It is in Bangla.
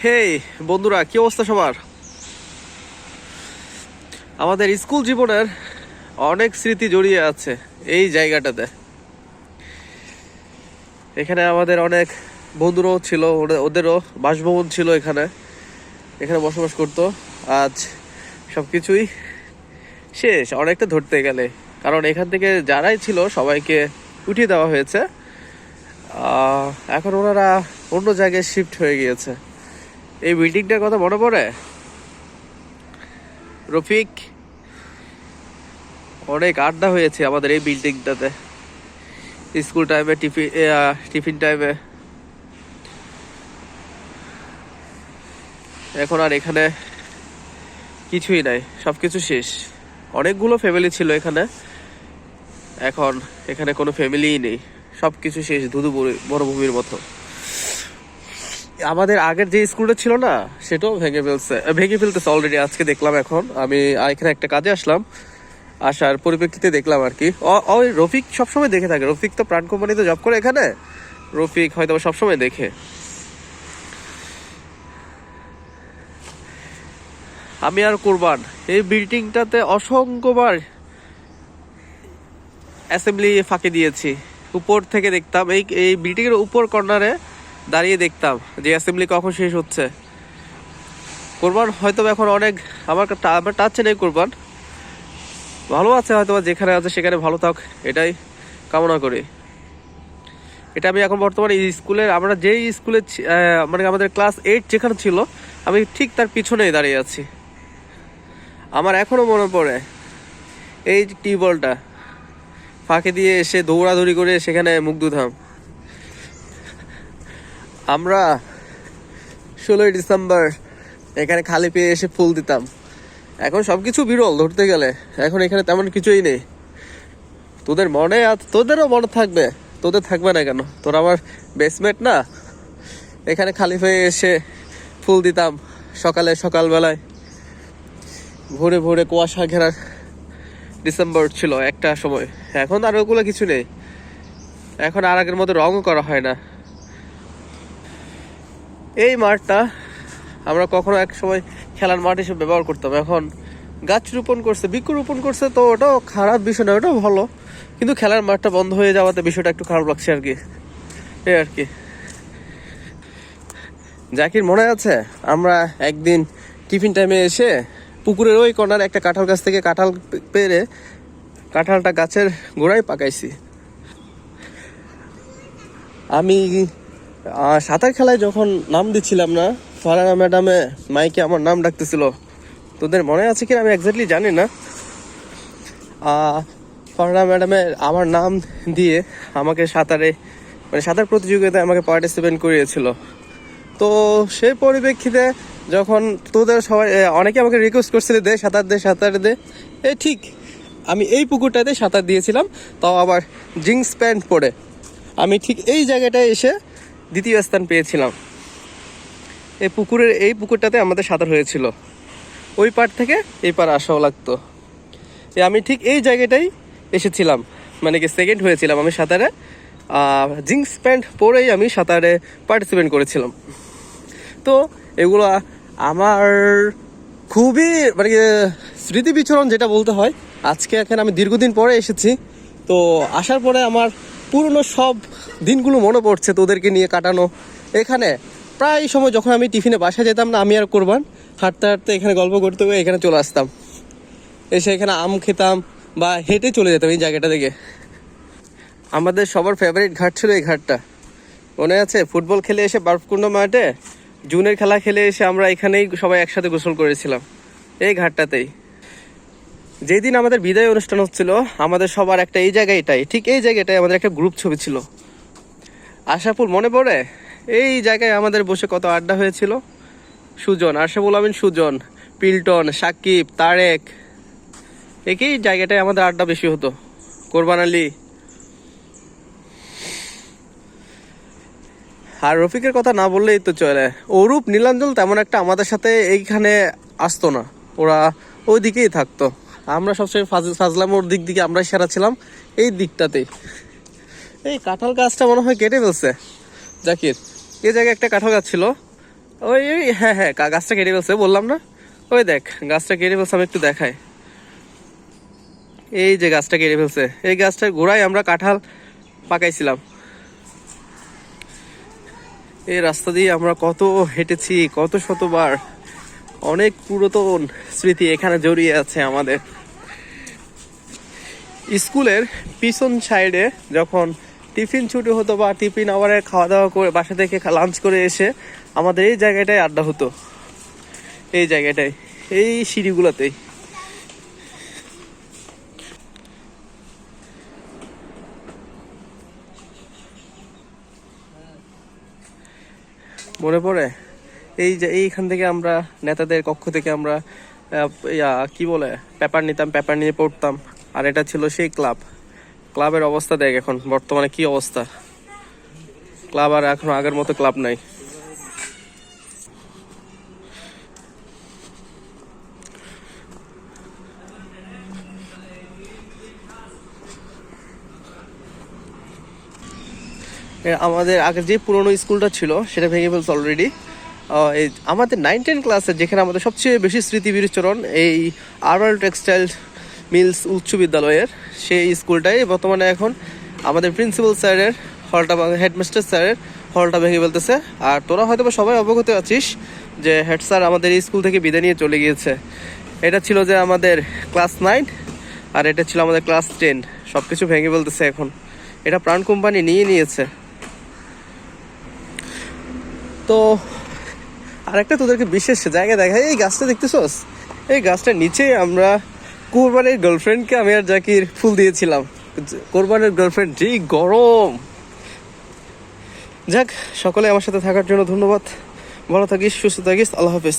হেই বন্ধুরা, কি অবস্থা সবার? আমাদের স্কুল জীবনের অনেক স্মৃতি জড়িয়ে আছে এই জায়গাটাতে। এখানে আমাদের অনেক বন্ধুরাও ছিল, ওদেরও বাসভবন ছিল এখানে, এখানে বসবাস করতো। আজ সবকিছুই শেষ অনেকটা ধরতে গেলে, কারণ এখান থেকে যারাই ছিল সবাইকে উঠিয়ে দেওয়া হয়েছে। এখন ওনারা অন্য জায়গায় শিফট হয়ে গিয়েছে। এই বিল্ডিংটার কথা মনে পড়ে রফিক? অনেক আড্ডা হয়েছে আমাদের এই বিল্ডিংটাতে, স্কুল টাইমে, টিফিন টাইমে। এখন আর এখানে কিছুই নাই, সবকিছু শেষ। অনেকগুলো ফ্যামিলি ছিল এখানে, এখন এখানে কোনো ফ্যামিলিই নেই, সবকিছু শেষ, ধুধু মরুভূমির মতো। আমাদের আগের যে স্কুলটা ছিল না, সেটাও ভেঙে ফেলতেছে অলরেডি। আজকে দেখলাম, এখন আমি এখানে একটা কাজে আসলাম, আসার পরিপ্রেক্ষিতে দেখলাম আর কি। ওই রফিক সবসময় দেখে থাকে, রফিক তো প্রাণ কোম্পানিতে জব করে এখানে, রফিক হয়তো সবসময় দেখে। আমি আর কুরবান এই বিল্ডিংটাতে অসংখ্যবার অ্যাসেম্বলি ফাঁকি দিয়েছি। উপর থেকে দেখতাম, এই বিল্ডিং এর উপর কর্নারে দাঁড়িয়ে দেখতাম যে অ্যাসেম্বলি কখন শেষ হচ্ছে। কুরবান হয়তো এখন অনেক আমার টাচে নেই, কুরবান ভালো আছে হয়তো, যেখানে আছে সেখানে ভালো থাক, এটাই কামনা করি। এটা আমি এখন বর্তমানে স্কুলের, আমরা যেই স্কুলে মানে আমাদের ক্লাস 8 যেখানে ছিল, আমি ঠিক তার পিছনেই দাঁড়িয়ে আছি। আমার এখনো মনে পড়ে এই টিউবওয়েলটা ফাঁকে দিয়ে এসে দৌড়াদৌড়ি করে সেখানে মুখ ধুতাম। আমরা 16ই ডিসেম্বর এখানে খালি পেয়ে এসে ফুল দিতাম। এখন সবকিছু বিরল ধরতে গেলে, এখন এখানে তেমন কিছুই নেই। তোদেরও মনে থাকবে, তোদের থাকবে না কেন? তোর আমার বেসমেট না, এখানে খালি পেয়ে এসে ফুল দিতাম সকালবেলায়। ভোরে ভোরে কুয়াশা ঘেরা ডিসেম্বর ছিল একটা সময়। এখন আর ওগুলো কিছু নেই, এখন আর আগের মতো রঙও করা হয় না। এই মাঠটা আমরা কখনো এক সময় খেলার মাঠ হিসেবে ব্যবহার করতাম, এখন গাছ রোপণ করছে, বৃক্ষরোপণ করছে, তো ওটাও খারাপ বিষয় না, ওটাও ভালো। কিন্তু খেলার মাঠটা বন্ধ হয়ে যাওয়াতে বিষয়টা একটু খারাপ লাগছে আর কি, এই আর কি। জাকির, মনে আছে আমরা একদিন টিফিন টাইমে এসে পুকুরের ওই কর্নারে একটা কাঁঠাল গাছ থেকে কাঁঠাল পেড়ে কাঁঠালটা গাছের গোড়ায় পাকাইছি? আমি সাঁতার খেলায় যখন নাম দিচ্ছিলাম না, ফারহানা ম্যাডামে মাইকে আমার নাম ডাকতেছিল, তোদের মনে আছে কিনা আমি এক্স্যাক্টলি জানি না। ফারহানা ম্যাডামে আমার নাম দিয়ে আমাকে সাঁতার প্রতিযোগিতায় আমাকে পার্টিসিপেট করিয়েছিল। তো সেই পরিপ্রেক্ষিতে যখন তোদের সবাই অনেকে আমাকে রিকোয়েস্ট করছিল, সাঁতার দে, ঠিক আমি এই পুকুরটাতে সাঁতার দিয়েছিলাম, তাও আবার জিন্স প্যান্ট পরে। আমি ঠিক এই জায়গাটায় এসে দ্বিতীয় স্থান পেয়েছিলাম। এই পুকুরটাতে আমাদের সাঁতার হয়েছিল, ওই পার থেকে এই পার আসাও লাগতো। আমি ঠিক এই জায়গাটাই এসেছিলাম, মানে কি সেকেন্ড হয়েছিলাম আমি সাঁতারে। জিন্স প্যান্ট পরেই আমি সাঁতারে পার্টিসিপেট করেছিলাম। তো এগুলো আমার খুবই মানে স্মৃতি বিচরণ যেটা বলতে হয়। আজকে এখানে আমি দীর্ঘদিন পরে এসেছি, তো আসার পরে আমার পুরনো সব দিনগুলো মনে পড়ছে, তোদেরকে নিয়ে কাটানো। এখানে প্রায় সময় যখন আমি টিফিনে বাসায় যেতাম না, আমি আর কুরবান হাঁটতে হাঁটতে এখানে গল্প করতে হবে, এখানে চলে আসতাম, এসে এখানে আম খেতাম বা হেঁটে চলে যেতাম এই জায়গাটা থেকে। আমাদের সবার ফেভারিট ঘাট ছিল এই ঘাটটা, মনে আছে? ফুটবল খেলে এসে বারফকুণ্ড মাঠে, জুনের খেলা খেলে এসে আমরা এখানেই সবাই একসাথে গোসল করেছিলাম এই ঘাটটাতেই। যেদিন আমাদের বিদায় অনুষ্ঠান হচ্ছিল, আমাদের সবার একটা ঠিক এই জায়গাটাই আমাদের একটা গ্রুপ ছবি ছিল। আশাফুল, মনে পড়ে এই জায়গায় আমাদের বসে কত আড্ডা হয়েছিল? আশাফুল আমিন সুজন, পিল্টন, সাকিব, তারেক, একই জায়গাটায় আমাদের আড্ডা বেশি হতো। কোরবান আলী আর রফিকের কথা না বললেই তো চলে। অরূপ, নীলাঞ্জল তেমন একটা আমাদের সাথে এইখানে আসতো না, ওরা ওই দিকেই থাকতো। আমরা সবসময় ফাজলামোর দিক দিকে আমরা সেরা ছিলাম, এই দিকটাতেই। এই কাঁঠাল গাছটা মনে হয় কেটে ফেলছে জাকির, এই জায়গায় একটা কাঁঠাল গাছ ছিল, ওই ওই হ্যাঁ হ্যাঁ, গাছটা কেটে ফেলছে বললাম না। ওই দেখ গাছটা কেটে ফেলছে, আমি একটু দেখাই। এই যে গাছটা কেটে ফেলছে, এই গাছটার গোড়ায় আমরা কাঁঠাল পাকাইছিলাম। এই রাস্তা দিয়ে আমরা কত হেঁটেছি, কত শতবার। অনেক পুরাতন স্মৃতি এখানে জড়িয়ে আছে আমাদের। স্কুলের পিছন সাইডে যখন টিফিন ছুটি হতো বা টিফিন আওয়ারে খাওয়া দাওয়া করে বাসা থেকে লাঞ্চ করে এসে আমাদের এই জায়গাটায় আড্ডা হতো, এই জায়গাটায়, এই সিঁড়িগুলোতেই। মনে পড়ে এই যে এইখান থেকে আমরা নেতাদের কক্ষ থেকে আমরা কি বলে পেপার নিতাম, পেপার নিয়ে পড়তাম। আর এটা ছিল সেই ক্লাব। ক্লাবের অবস্থা দেখ এখন বর্তমানে কি অবস্থা। ক্লাব আর এখন আগের মতো ক্লাব নাই। আমাদের আগে যে পুরনো স্কুলটা ছিল সেটা ভেঙে ফেলছে অলরেডি। এই আমাদের 9-10 ক্লাসে যেখানে আমাদের সবচেয়ে বেশি স্মৃতি বিরোচরণ এই আরওয়াল টেক্সটাইল মিলস উচ্চ বিদ্যালয়ের, সেই স্কুলটাই বর্তমানে এখন আমাদের প্রিন্সিপাল স্যারের হলটা, হেডমাস্টার স্যারের হলটা ভেঙে ফেলতেছে। আর তোরা হয়তো সবাই অবগত আছিস যে হেড স্যার আমাদের এই স্কুল থেকে বিদায় নিয়ে চলে গিয়েছে। এটা ছিল যে আমাদের ক্লাস 9 আর এটা ছিল আমাদের ক্লাস 10, সব কিছু ভেঙে ফেলতেছে এখন। এটা প্রাণ কোম্পানি নিয়ে নিয়েছে। তো আরেকটা তোদেরকে বিশেষ জায়গা দেখাই, এই গাছটা দেখতেছস? এই গাছটার নিচে আমরা কোরবানির গার্লফ্রেন্ডকে আমি আর জাকির ফুল দিয়েছিলাম। কোরবানির গার্লফ্রেন্ড যে গরম। যাক, সকলে আমার সাথে থাকার জন্য ধন্যবাদ। ভালো থাকিস, সুস্থ থাকিস, আল্লাহ হাফেজ।